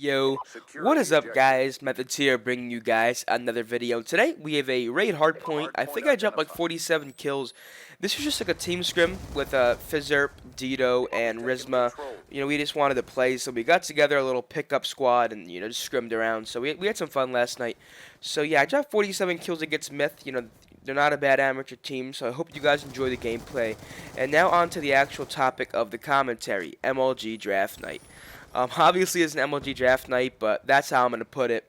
Yo, what is up guys? Methodz here bringing you guys another video. Today we have a raid hardpoint. I think I dropped like 47 kills. This was just like a team scrim with Fizzerp, Dito, and Rizma. You know, we just wanted to play, so we got together a little pickup squad and, you know, just scrimmed around. So we had some fun last night. So yeah, I dropped 47 kills against Myth. You know, they're not a bad amateur team, so I hope you guys enjoy the gameplay. And now on to the actual topic of the commentary, MLG Draft Night. Obviously, it's an MLG Draft Night, but that's how I'm going to put it.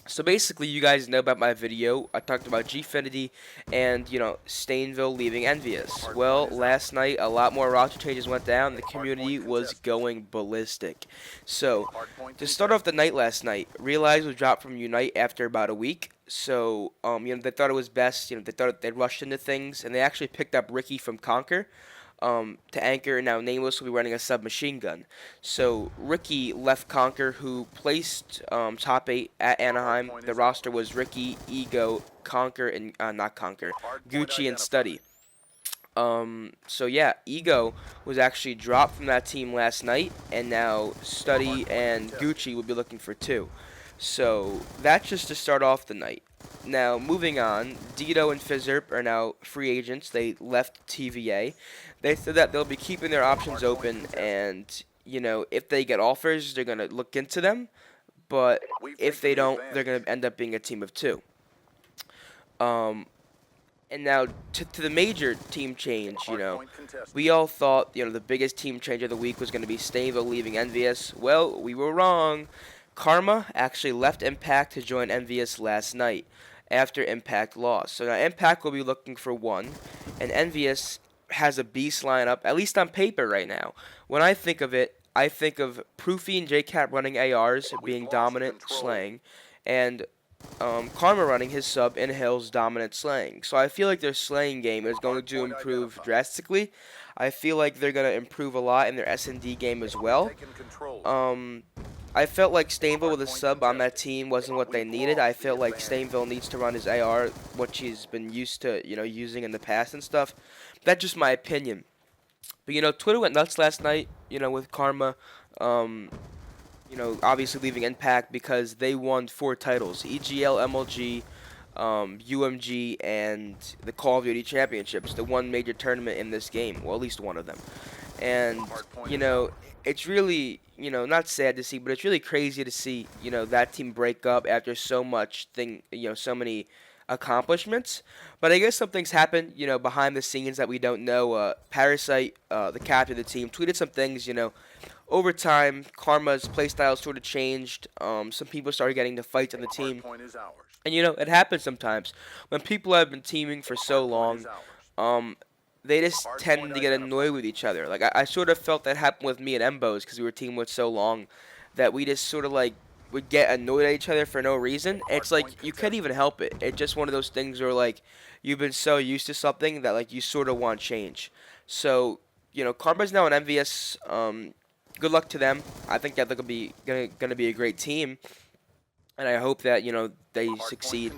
So basically, you guys know about my video. I talked about Gfinity and, you know, Stainville leaving Envious. Well, last night, a lot more roster changes went down. The community was going ballistic. So, to start off the night last night, Realize was dropped from Unite after about a week. So, you know, they thought it was best. You know, they thought they'd rushed into things, and they actually picked up Ricky from Conquer. To Anchor, and now Nameless will be running a submachine gun. So Ricky left Conquer, who placed top 8 at Anaheim. The roster was Ricky, Ego, Conquer, and not Conquer, Gucci, and Study. So yeah, Ego was actually dropped from that team last night, and now Study and Gucci will be looking for 2. So that's just to start off the night. Now, moving on, Dito and Fizzerp are now free agents. They left TVA. They said that they'll be keeping their options open, and, you know, if they get offers, they're going to look into them. But if they don't, they're going to end up being a team of 2. And now, to the major team change, you know, we all thought, you know, the biggest team change of the week was going to be Stainville leaving Envious. Well, we were wrong. Karma actually left Impact to join Envious last night after Impact lost. So now Impact will be looking for 1, and Envious has a beast lineup, at least on paper right now. When I think of it, I think of Proofy and JCap running ARs, being dominant, slaying, and Karma running his sub in Hills, dominant, slaying. So I feel like their slaying game is going to improve drastically. I feel like they're going to improve a lot in their S&D game as well. I felt like Stainville with a sub on that team wasn't what they needed. I felt like Stainville needs to run his AR, what he's been used to, you know, using in the past and stuff. That's just my opinion. But, you know, Twitter went nuts last night, you know, with Karma, you know, obviously leaving Impact because they won 4 titles, EGL, MLG, UMG, and the Call of Duty Championships, the one major tournament in this game, well, at least one of them. And, you know, it's really, you know, not sad to see, but it's really crazy to see, you know, that team break up after so many accomplishments. But I guess something's happened, you know, behind the scenes that we don't know. Parasite, the captain of the team, tweeted some things, you know. Over time, Karma's playstyle sort of changed. Some people started getting into fights on the team. And, you know, it happens sometimes. When people have been teaming for so long, they just tend to get annoyed with each other. Like, I sort of felt that happened with me and Embos because we were teaming with so long that we just sort of, like, would get annoyed at each other for no reason. It's like, you can't even help it. It's just one of those things where, like, you've been so used to something that, like, you sort of want change. So, you know, Karma's now an envious. Good luck to them. I think that they're gonna be a great team, and I hope that, you know, they succeed.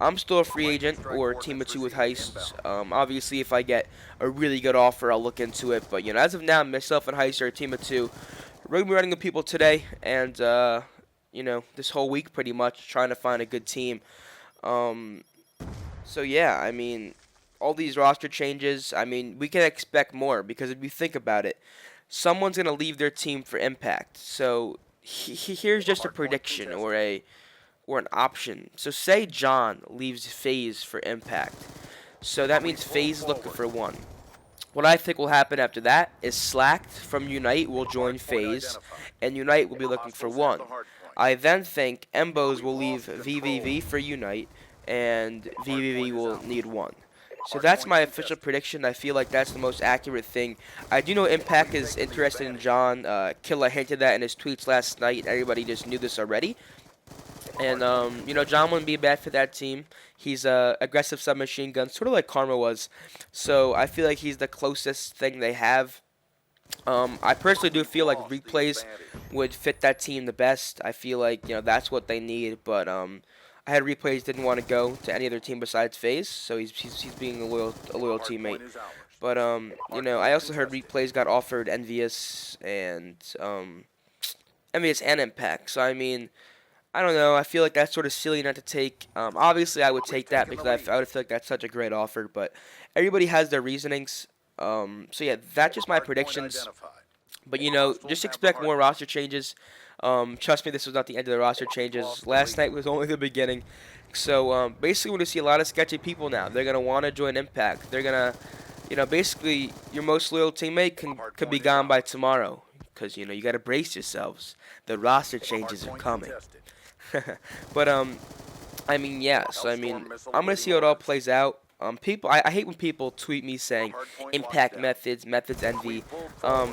I'm still a free agent or team of 2 with Heists. Obviously, if I get a really good offer, I'll look into it. But, you know, as of now, myself and Heist are a team of 2. We're gonna be running the people today, and you know, this whole week pretty much trying to find a good team. So yeah, I mean, all these roster changes. I mean, we can expect more because if you think about it, someone's gonna leave their team for Impact. So here's just a prediction or an option. So say John leaves FaZe for Impact. So that means FaZe is looking for 1. What I think will happen after that is Slacked from Unite will join FaZe, and Unite will be looking for 1. I then think Embos will leave VVV for Unite, and VVV will need 1. So that's my official prediction. I feel like that's the most accurate thing. I do know Impact is interested in John. Killa hinted that in his tweets last night. Everybody just knew this already. And, you know, John wouldn't be bad for that team. He's a aggressive submachine gun, sort of like Karma was. So I feel like he's the closest thing they have. I personally do feel like replays would fit that team the best. I feel like, you know, that's what they need. But I had replays didn't want to go to any other team besides FaZe, so he's being a loyal teammate. But you know, I also heard replays got offered Envious and MVS and Impact. So, I mean, I don't know. I feel like that's sort of silly not to take. Obviously, I would take that because I would feel like that's such a great offer. But everybody has their reasonings. So yeah, that's just my predictions. But just expect more roster changes. Trust me, this was not the end of the roster changes. Last night was only the beginning. So basically, we're going to see a lot of sketchy people now. They're going to want to join Impact. They're going to, basically, your most loyal teammate could be gone by tomorrow. Because, you got to brace yourselves. The roster changes are coming. But, I mean, yeah. So, I mean, I'm going to see how it all plays out. I hate when people tweet me saying Impact Methodz Envy.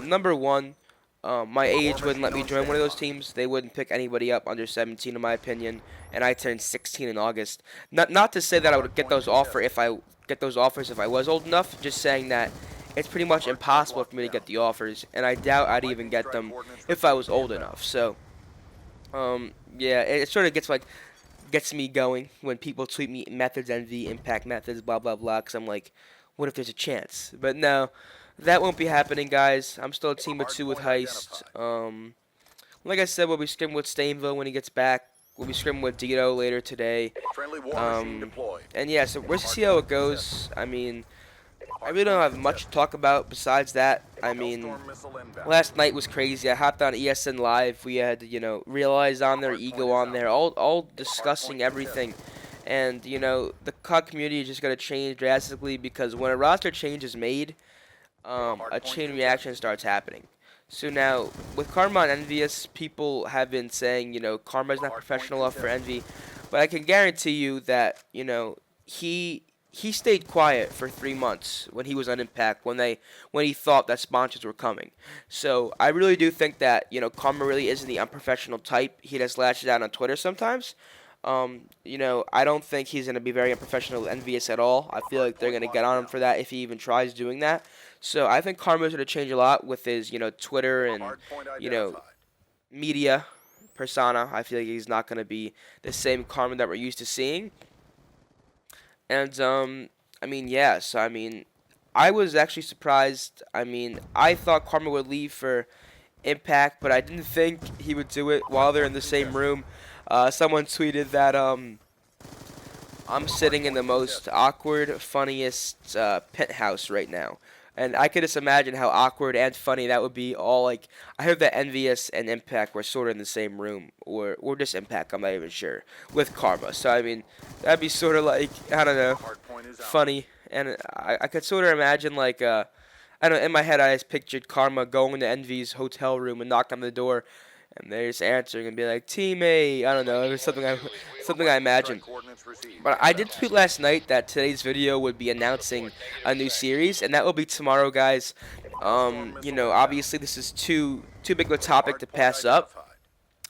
Number one, my age wouldn't let me join one of those teams. They wouldn't pick anybody up under 17, in my opinion. And I turned 16 in August. Not to say that I would get those offers if I was old enough. Just saying that it's pretty much impossible for me to get the offers, and I doubt I'd even get them if I was old enough. So, yeah, it sort of gets me going when people tweet me Methodz Envy, Impact Methodz, blah blah blah. Because I'm like, what if there's a chance? But no, that won't be happening, guys. I'm still a team of 2 with Heist. Like I said, we'll be scrimming with Stainville when he gets back. We'll be scrimming with Dito later today. And yeah, so we'll see how it goes. I mean, I really don't have much to talk about besides that. I mean, last night was crazy. I hopped on ESN Live. We had, Realize on there, Ego on there, all discussing everything. And, the COD community is just going to change drastically because when a roster change is made, a chain reaction starts happening. So now, with Karma and Envious, people have been saying, Karma's not professional enough for Envy. But I can guarantee you that, he stayed quiet for 3 months when he was on Impact, when he thought that sponsors were coming. So I really do think that, Karma really isn't the unprofessional type. He just lashes out on Twitter sometimes. I don't think he's going to be very unprofessional with Envious at all. I feel like they're going to get on him for that if he even tries doing that. So I think Karma's going to change a lot with his, Twitter and, media persona. I feel like he's not going to be the same Karma that we're used to seeing. And, I mean, yeah, so, I mean, I was actually surprised. I mean, I thought Karma would leave for Impact, but I didn't think he would do it while they're in the same room. Someone tweeted that, I'm sitting in the most awkward, funniest penthouse right now. And I could just imagine how awkward and funny that would be all, like, I heard that Envious and Impact were sort of in the same room, or just Impact, I'm not even sure, with Karma. So, I mean, that'd be sort of like, I don't know, funny. And I could sort of imagine, like, I don't know, in my head I just pictured Karma going to Envy's hotel room and knock on the door, and they're just answering and be like, teammate, I don't know, it was something I imagined. But I did tweet last night that today's video would be announcing a new series, and that will be tomorrow, guys. Obviously this is too big of a topic to pass up.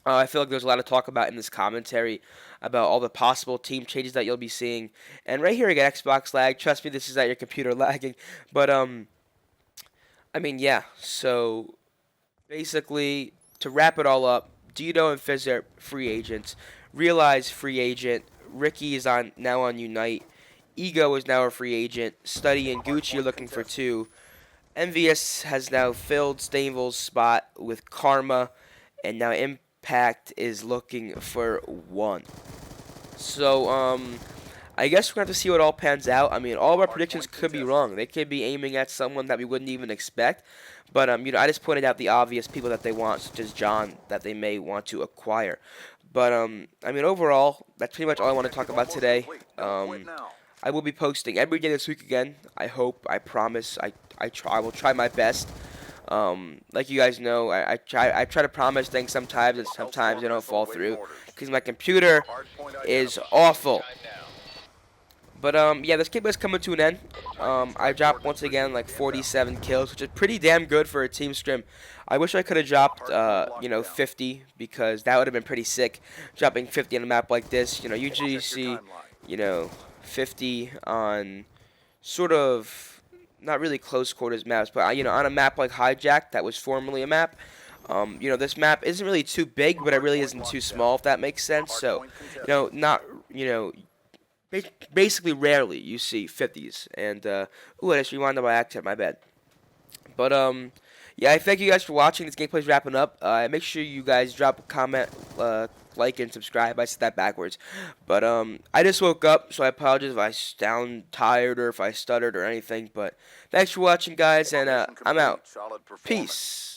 I feel like there's a lot to talk about in this commentary about all the possible team changes that you'll be seeing. And right here I get Xbox lag. Trust me, this is not your computer lagging. But, I mean, yeah. So, basically, to wrap it all up, Dito and Fizz are free agents. Realize free agent. Ricky is now on Unite. Ego is now a free agent. Study and Gucci are looking for 2. MVS has now filled Stainville's spot with Karma. And now Impact is looking for 1. So, I guess we're going to have to see what all pans out. I mean, all of our predictions could be wrong. They could be aiming at someone that we wouldn't even expect. But, I just pointed out the obvious people that they want, such as John, that they may want to acquire. But, I mean, overall, that's pretty much all I want to talk about today. I will be posting every day this week again. I hope, I promise, I will try my best. Like you guys know, I try to promise things sometimes, and sometimes they don't fall through, because my computer is awful. But, yeah, this game is coming to an end. I dropped, once again, like 47 kills, which is pretty damn good for a team scrim. I wish I could have dropped, 50, because that would have been pretty sick, dropping 50 on a map like this. Usually you see, 50 on sort of, not really close quarters maps, but, on a map like Hijack, that was formerly a map. This map isn't really too big, but it really isn't too small, if that makes sense. So, basically rarely you see 50s. And, ooh, I just rewinded by accident, my bad. But, yeah, I thank you guys for watching. This gameplay's wrapping up. Make sure you guys drop a comment, like, and subscribe. I said that backwards. But I just woke up, so I apologize if I sound tired or if I stuttered or anything. But thanks for watching, guys, and I'm out. Peace.